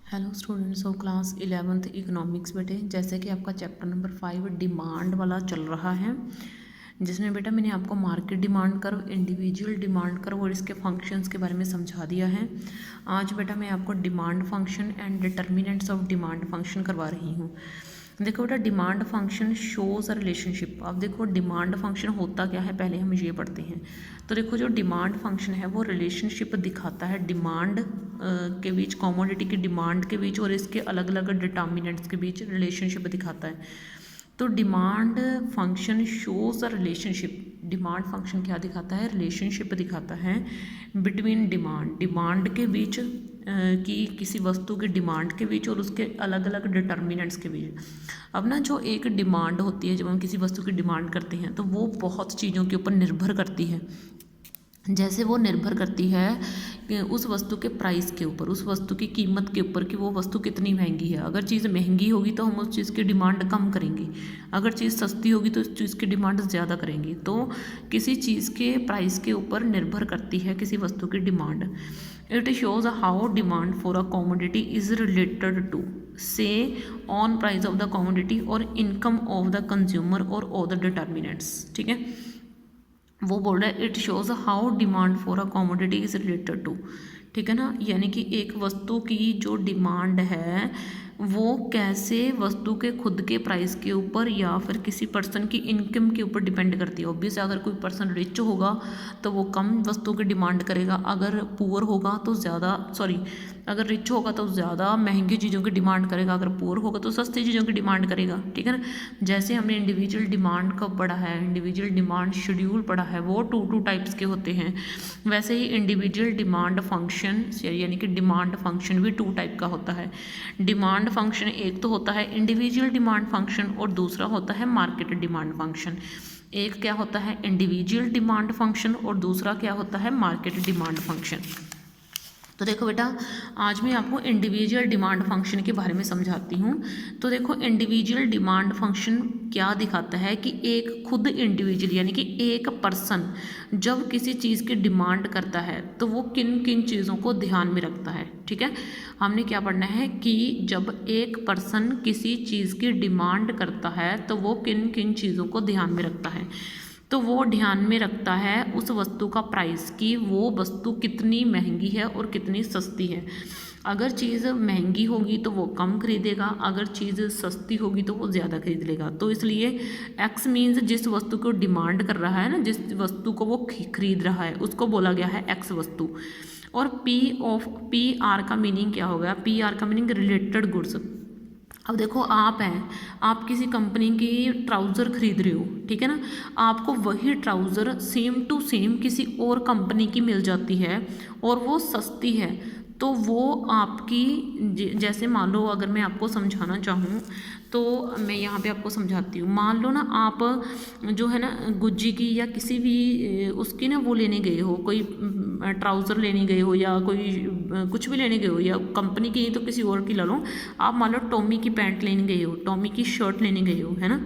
Hello students of class 11th economics. बेटे जैसे कि आपका चैप्टर नंबर 5 डिमांड वाला चल रहा है, जिसमें बेटा मैंने आपको market demand curve, individual demand curve और इसके फंक्शंस के बारे में समझा दिया है। आज बेटा मैं आपको demand function and determinants of demand function करवा रही हूँ। देखो बेटा, demand function shows a relationship. अब देखो डिमांड फंक्शन होता क्या है, पहले हम ये पढ़ते हैं। तो देखो जो डिमांड फंक्शन है वो रिलेशनशिप दिखाता है डिमांड के बीच, कमोडिटी की डिमांड के बीच और इसके अलग अलग डिटर्मिनेंट्स के बीच रिलेशनशिप दिखाता है। तो demand function shows a relationship. Demand function क्या दिखाता है? रिलेशनशिप दिखाता है बिटवीन डिमांड के बीच की किसी वस्तु की डिमांड के बीच और उसके अलग अलग डिटर्मिनेंट्स के बीच। अब ना जो एक डिमांड होती है, जब हम किसी वस्तु की डिमांड करते हैं तो वो बहुत चीज़ों के ऊपर निर्भर करती है। जैसे वो निर्भर करती है कि उस वस्तु के प्राइस के ऊपर, उस वस्तु की कीमत के ऊपर कि वो वस्तु कितनी महंगी है। अगर चीज़ महंगी होगी तो हम उस चीज़ की डिमांड कम करेंगे, अगर चीज़ सस्ती होगी तो उस चीज़ की डिमांड ज़्यादा करेंगे। तो किसी चीज़ के प्राइस के ऊपर निर्भर करती है किसी वस्तु की demand. It shows how demand for a commodity is related to से on price of the commodity और इनकम ऑफ द कंज्यूमर और अदर डिटर्मिनेंट्स। ठीक है, वो बोल रहा है it shows how demand for a commodity is related to. ठीक है ना, यानी कि एक वस्तु की जो डिमांड है वो कैसे वस्तु के खुद के प्राइस के ऊपर या फिर किसी पर्सन की इनकम के ऊपर डिपेंड करती है। ऑब्वियस, अगर कोई पर्सन रिच होगा तो वो कम वस्तु की डिमांड करेगा, अगर पुअर होगा तो अगर रिच होगा तो ज़्यादा महंगी चीज़ों की डिमांड करेगा, अगर पुअर होगा तो सस्ती चीज़ों की डिमांड करेगा। ठीक है ना, जैसे हमने इंडिविजुअल डिमांड कब पढ़ा है, इंडिविजुअल डिमांड शेड्यूल पढ़ा है, वो टू टाइप्स के होते हैं। वैसे ही इंडिविजुअल डिमांड फंक्शन यानी कि डिमांड फंक्शन भी 2 टाइप का होता है। डिमांड फंक्शन एक तो होता है इंडिविजुअल डिमांड फंक्शन और दूसरा होता है मार्केट डिमांड फंक्शन। एक क्या होता है इंडिविजुअल डिमांड फंक्शन और दूसरा क्या होता है मार्केट डिमांड फंक्शन। तो देखो बेटा, आज मैं आपको इंडिविजुअल डिमांड फंक्शन के बारे में समझाती हूँ। तो देखो इंडिविजुअल डिमांड फंक्शन क्या दिखाता है कि एक खुद इंडिविजुअल यानी कि एक पर्सन जब किसी चीज़ की डिमांड करता है तो वो किन किन चीज़ों को ध्यान में रखता है। ठीक है, हमने क्या पढ़ना है कि जब एक पर्सन किसी चीज़ की डिमांड करता है तो वो किन किन चीज़ों को ध्यान में रखता है। तो वो ध्यान में रखता है उस वस्तु का प्राइस, कि वो वस्तु कितनी महंगी है और कितनी सस्ती है। अगर चीज़ महंगी होगी तो वो कम खरीदेगा, अगर चीज़ सस्ती होगी तो वो ज़्यादा खरीद लेगा। तो इसलिए एक्स मीन्स जिस वस्तु को डिमांड कर रहा है ना, जिस वस्तु को वो खरीद रहा है उसको बोला गया है एक्स वस्तु। और पी आर का मीनिंग क्या होगा? पी आर का मीनिंग रिलेटेड गुड्स। अब देखो, आप किसी कंपनी की ट्राउज़र खरीद रहे हो, ठीक है ना, आपको वही ट्राउज़र सेम टू सेम किसी और कंपनी की मिल जाती है और वो सस्ती है। तो वो आपकी जैसे मान लो, अगर मैं आपको समझाना चाहूँ तो मैं यहाँ पे आपको समझाती हूँ। मान लो ना, आप जो है ना गुज्जी की या किसी भी उसकी ना वो लेने गए हो, कोई ट्राउज़र लेने गए हो या कोई कुछ भी लेने गए हो, या कंपनी की नहीं तो किसी और की ला लो। आप मान लो टॉमी की पैंट लेने गए हो, टॉमी की शर्ट लेने गए हो, है ना,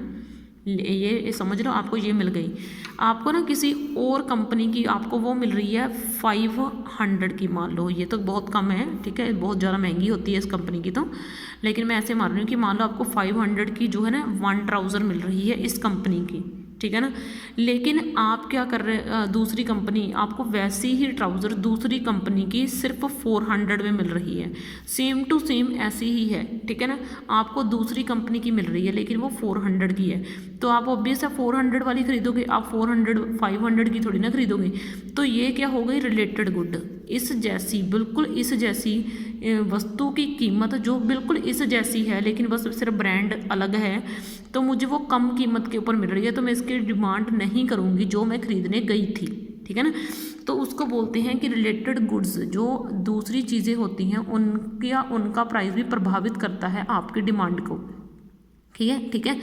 ये समझ लो आपको ये मिल गई। आपको ना किसी और कंपनी की आपको वो मिल रही है 500 की, मान लो, ये तो बहुत कम है, ठीक है, बहुत ज़्यादा महंगी होती है इस कंपनी की तो, लेकिन मैं ऐसे मान रही हूँ कि मान लो आपको 500 की जो है ना 1 ट्राउज़र मिल रही है इस कंपनी की। ठीक है ना, लेकिन आप क्या कर रहे, दूसरी कंपनी आपको वैसी ही ट्राउज़र दूसरी कंपनी की सिर्फ 400 में मिल रही है, सेम टू सेम ऐसी ही है। ठीक है ना, आपको दूसरी कंपनी की मिल रही है लेकिन वो 400 की है, तो आप ऑब्वियस है 400 वाली खरीदोगे, आप 500 की थोड़ी ना खरीदोगे। तो ये क्या हो गई? Related good. इस जैसी, बिल्कुल इस जैसी वस्तु की कीमत जो बिल्कुल इस जैसी है लेकिन बस सिर्फ ब्रांड अलग है, तो मुझे वो कम कीमत के ऊपर मिल रही है, तो मैं इसकी डिमांड नहीं करूँगी जो मैं खरीदने गई थी। ठीक है ना, तो उसको बोलते हैं कि रिलेटेड गुड्स। जो दूसरी चीज़ें होती हैं उनका प्राइस भी प्रभावित करता है आपकी डिमांड को। ठीक है,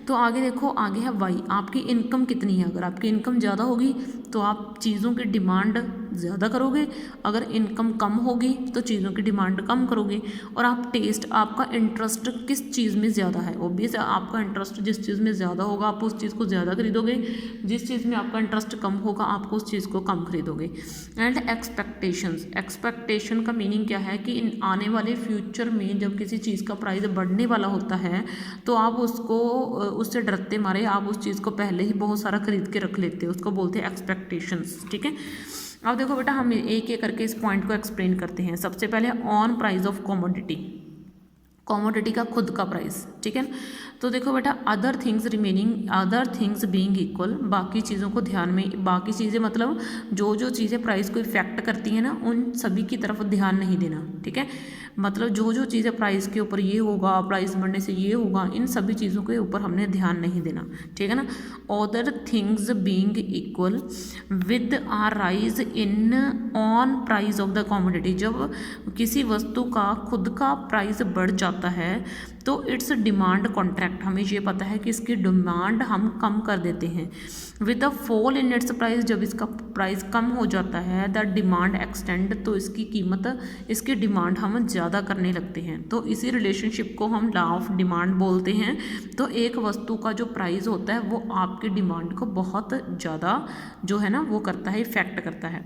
तो आगे देखो, आगे है वाई। आपकी इनकम कितनी है? अगर आपकी इनकम ज़्यादा होगी तो आप चीज़ों की डिमांड ज़्यादा करोगे, अगर इनकम कम होगी तो चीज़ों की डिमांड कम करोगे। और आप टेस्ट, आपका इंटरेस्ट किस चीज़ में ज़्यादा है, ऑब्वियस है आपका इंटरेस्ट जिस चीज़ में ज़्यादा होगा आप उस चीज़ को ज़्यादा खरीदोगे, जिस चीज़ में आपका इंटरेस्ट कम होगा आप उस चीज़ को कम खरीदोगे। एंड एक्सपेक्टेशंस, एक्सपेक्टेशन का मीनिंग क्या है कि इन आने वाले फ्यूचर में जब किसी चीज़ का प्राइस बढ़ने वाला होता है तो आप उसको उससे डरते मारे आप उस चीज़ को पहले ही बहुत सारा खरीद के रख लेते हो, उसको बोलते हैं एक्सपेक्टेशंस। ठीक है, अब देखो बेटा हम एक एक करके इस पॉइंट को एक्सप्लेन करते हैं। सबसे पहले on price of commodity, commodity का खुद का प्राइस। ठीक है, तो देखो बेटा other things remaining, other things being equal, बाकी चीज़ों को ध्यान में, बाकी चीज़ें मतलब जो जो चीज़ें प्राइस को इफेक्ट करती हैं ना उन सभी की तरफ ध्यान नहीं देना। ठीक है, मतलब जो जो चीज़ें प्राइस के ऊपर ये होगा, प्राइस बढ़ने से ये होगा, इन सभी चीज़ों के ऊपर हमने ध्यान नहीं देना। ठीक है ना, other things being equal with are rise in on price of the commodity, जब किसी वस्तु का खुद का प्राइस बढ़ जाता है तो इट्स डिमांड कॉन्ट्रैक्ट, हमें ये पता है कि इसकी डिमांड हम कम कर देते हैं। With the fall in its price, जब इसका प्राइस कम हो जाता है, द डिमांड एक्सटेंड, तो इसकी कीमत, इसकी डिमांड हम ज़्यादा करने लगते हैं। तो इसी रिलेशनशिप को हम लॉ ऑफ डिमांड बोलते हैं। तो एक वस्तु का जो प्राइस होता है वो आपकी डिमांड को बहुत ज़्यादा जो है ना वो करता है, इफेक्ट करता है।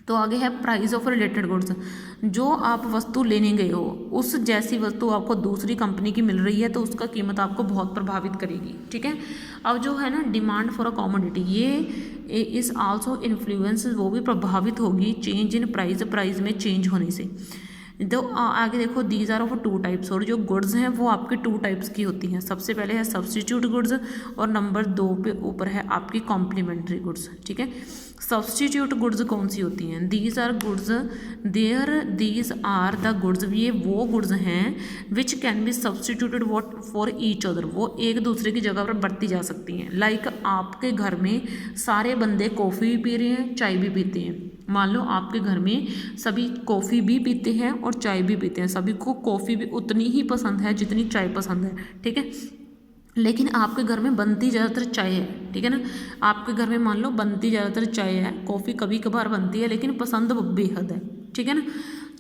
तो आगे है प्राइस ऑफ रिलेटेड गुड्स, जो आप वस्तु लेने गए हो उस जैसी वस्तु आपको दूसरी कंपनी की मिल रही है तो उसका कीमत आपको बहुत प्रभावित करेगी। ठीक है, अब जो है ना डिमांड फॉर अ कमोडिटी, ये इस आल्सो इन्फ्लुएंस, वो भी प्रभावित होगी चेंज इन प्राइस, प्राइस में चेंज होने से। तो आगे देखो these are of two types, और जो गुड्स हैं वो आपके टू टाइप्स की होती हैं। सबसे पहले है सब्सटीट्यूट गुड्स और नंबर 2 पे ऊपर है आपकी कॉम्प्लीमेंट्री गुड्स। ठीक है, सब्सटीट्यूट गुड्स कौन सी होती हैं, these are goods, these are the goods, ये वो गुड्स हैं which can be substituted what for each other, वो एक दूसरे की जगह पर बरती जा सकती हैं। लाइक आपके घर में सारे बंदे कॉफ़ी भी पी रहे हैं, चाय भी पीते हैं। मान लो आपके घर में सभी कॉफ़ी भी पीते हैं और चाय भी पीते हैं, सभी को कॉफ़ी भी उतनी ही पसंद है जितनी चाय पसंद है। ठीक है, लेकिन आपके घर में बनती ज़्यादातर चाय है। ठीक है ना, आपके घर में मान लो बनती ज़्यादातर चाय है, कॉफ़ी कभी कभार बनती है लेकिन पसंद बेहद है। ठीक है ना,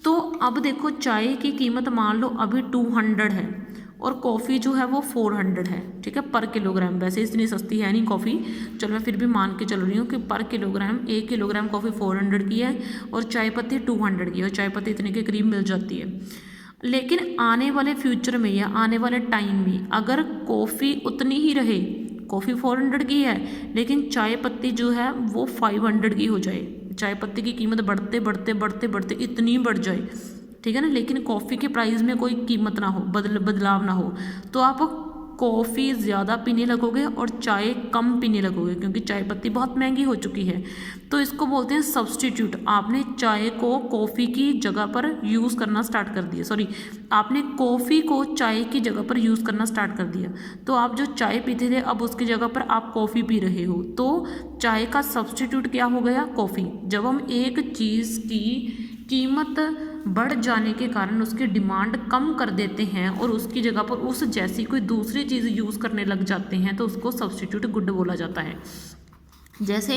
तो अब देखो चाय की कीमत मान लो अभी 200 है और कॉफ़ी जो है वो 400 है। ठीक है, पर किलोग्राम, वैसे इतनी सस्ती है नहीं कॉफ़ी, चलो मैं फिर भी मान के चल रही हूँ कि पर किलोग्राम 1 किलोग्राम कॉफ़ी 400 की है और चाय पत्ती 200 की है, और चाय पत्ती इतने के करीब मिल जाती है। लेकिन आने वाले फ्यूचर में या आने वाले टाइम में अगर कॉफ़ी उतनी ही रहे, कॉफ़ी 400 की है लेकिन चाय पत्ती जो है वो 500 की हो जाए, चाय पत्ती की कीमत बढ़ते बढ़ते बढ़ते बढ़ते इतनी बढ़ जाए, ठीक है ना, लेकिन कॉफ़ी के प्राइस में कोई कीमत ना हो, बदलाव ना हो, तो आप कॉफ़ी ज़्यादा पीने लगोगे और चाय कम पीने लगोगे क्योंकि चाय पत्ती बहुत महंगी हो चुकी है। तो इसको बोलते हैं सब्स्टिट्यूट। आपने चाय को कॉफ़ी की जगह पर यूज़ करना स्टार्ट कर दिया, सॉरी आपने कॉफ़ी को चाय की जगह पर यूज़ करना स्टार्ट कर दिया। तो आप जो चाय पीते थे अब उसकी जगह पर आप कॉफ़ी पी रहे हो, तो चाय का सब्स्टिट्यूट क्या हो गया, कॉफ़ी। जब हम एक चीज़ की कीमत बढ़ जाने के कारण उसकी डिमांड कम कर देते हैं और उसकी जगह पर उस जैसी कोई दूसरी चीज़ यूज़ करने लग जाते हैं तो उसको सब्स्टिट्यूट गुड बोला जाता है। जैसे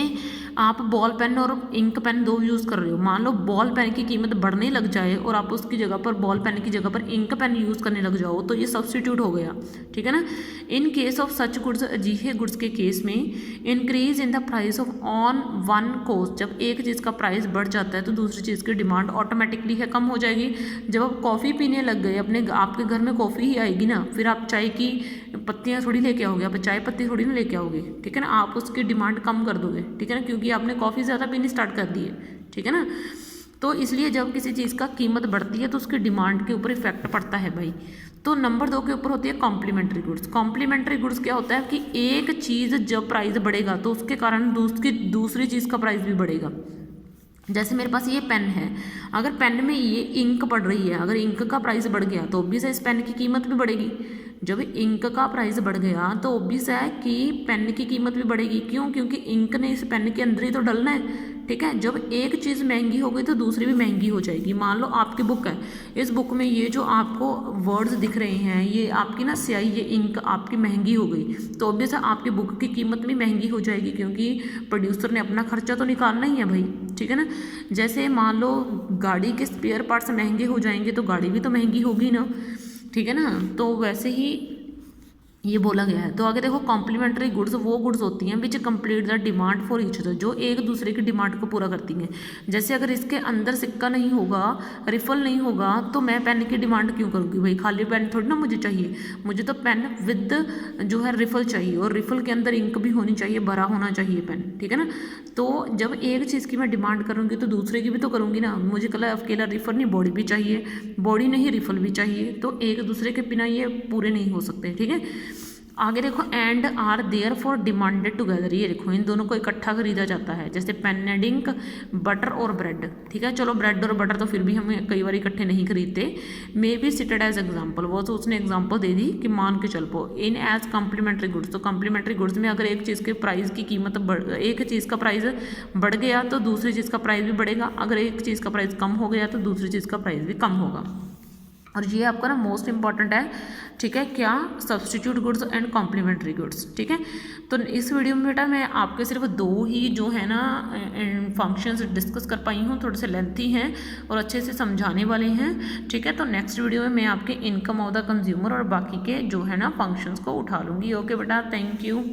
आप बॉल पेन और इंक पेन दो यूज़ कर रहे हो, मान लो बॉल पेन की कीमत बढ़ने लग जाए और आप उसकी जगह पर बॉल पेन की जगह पर इंक पेन यूज़ करने लग जाओ तो ये सब्स्टिट्यूट हो गया, ठीक है ना। In case of such goods, अजीहे गुड्स के केस में increase in the price of on one cost, जब एक चीज़ का प्राइस बढ़ जाता है तो दूसरी चीज़ की डिमांड ऑटोमेटिकली है कम हो जाएगी। जब आप कॉफ़ी पीने लग गए, आपके घर में कॉफ़ी ही आएगी ना, फिर आप चाय की पत्तियाँ थोड़ी लेके आओगे, आप चाय पत्ती थोड़ी ना लेके आओगे, ठीक है ना, आप उसकी डिमांड कम कर दोगे, ठीक है ना, क्योंकि आपने कॉफ़ी ज़्यादा पीनी स्टार्ट कर दी है, ठीक है ना। तो इसलिए जब किसी चीज़ का कीमत बढ़ती है तो उसकी डिमांड के ऊपर इफेक्ट पड़ता है भाई। तो नंबर 2 के ऊपर होती है कॉम्प्लीमेंट्री गुड्स। कॉम्प्लीमेंट्री गुड्स क्या होता है कि एक चीज़ जब प्राइस बढ़ेगा तो उसके कारण दूसरी चीज़ का प्राइस भी बढ़ेगा। जैसे मेरे पास ये पेन है, अगर पेन में ये इंक पड़ रही है, अगर इंक का प्राइस बढ़ गया तो ऑब्वियस है इस पेन की कीमत भी बढ़ेगी। जब इंक का प्राइस बढ़ गया तो ऑब्वियस है कि पेन की कीमत भी बढ़ेगी। क्यों? क्योंकि इंक ने इस पेन के अंदर ही तो डलना है, ठीक है। जब एक चीज़ महंगी हो गई तो दूसरी भी महंगी हो जाएगी। मान लो आपकी बुक है, इस बुक में ये जो आपको वर्ड्स दिख रहे हैं, ये आपकी ना स्याही, ये इंक आपकी महंगी हो गई तो ऑब्वियस है आपकी बुक की कीमत भी महंगी हो जाएगी, क्योंकि प्रोड्यूसर ने अपना खर्चा तो निकालना ही है भाई, ठीक है ना। जैसे मान लो गाड़ी के स्पेयर पार्ट्स महंगे हो जाएंगे तो गाड़ी भी तो महंगी होगी ना, ठीक है ना। तो वैसे ही ये बोला गया है। तो आगे देखो कॉम्प्लीमेंट्री गुड्स वो गुड्स होती हैं which complete the demand for each other, जो एक दूसरे की डिमांड को पूरा करती हैं। जैसे अगर इसके अंदर सिक्का नहीं होगा, रिफल नहीं होगा, तो मैं पेन की डिमांड क्यों करूँगी भाई, खाली पेन थोड़ी ना मुझे चाहिए, मुझे तो पेन विद जो है रिफल चाहिए, और रिफल के अंदर इंक भी होनी चाहिए, भरा होना चाहिए पेन, ठीक है ना। तो जब एक चीज़ की मैं डिमांड करूँगी तो दूसरे की भी तो करूँगी ना। मुझे कल अकेला रिफल नहीं, बॉडी भी चाहिए, बॉडी नहीं रिफल भी चाहिए, तो एक दूसरे के बिना ये पूरे नहीं हो सकते, ठीक है। आगे देखो and are there for demanded together, ये देखो इन दोनों को इकट्ठा खरीदा जाता है। जैसे पेन एंड इंक, बटर और ब्रेड, ठीक है। चलो ब्रेड और बटर तो फिर भी हम कई बार इकट्ठे नहीं खरीदते। May be cited as example, वो तो उसने एग्जाम्पल दे दी कि मान के चल पो इन एज कॉम्प्लीमेंट्री गुड्स। तो कॉम्प्लीमेंट्री गुड्स में अगर एक चीज़ के प्राइस की कीमत एक चीज़ का प्राइस बढ़ गया तो दूसरी चीज़ का प्राइस भी बढ़ेगा, अगर एक चीज़ का प्राइस कम हो गया तो दूसरी चीज़ का प्राइस भी कम होगा। और ये आपका ना मोस्ट इंपॉर्टेंट है, ठीक है, क्या substitute goods and complementary goods, ठीक है। तो इस वीडियो में बेटा मैं आपके सिर्फ 2 ही जो है ना फंक्शंस डिस्कस कर पाई हूँ, थोड़े से लेंथी हैं और अच्छे से समझाने वाले हैं, ठीक है। तो नेक्स्ट वीडियो में मैं आपके इनकम ऑफ द कंज्यूमर और बाकी के जो है ना फंक्शंस को उठा लूँगी। ओके बेटा, थैंक यू।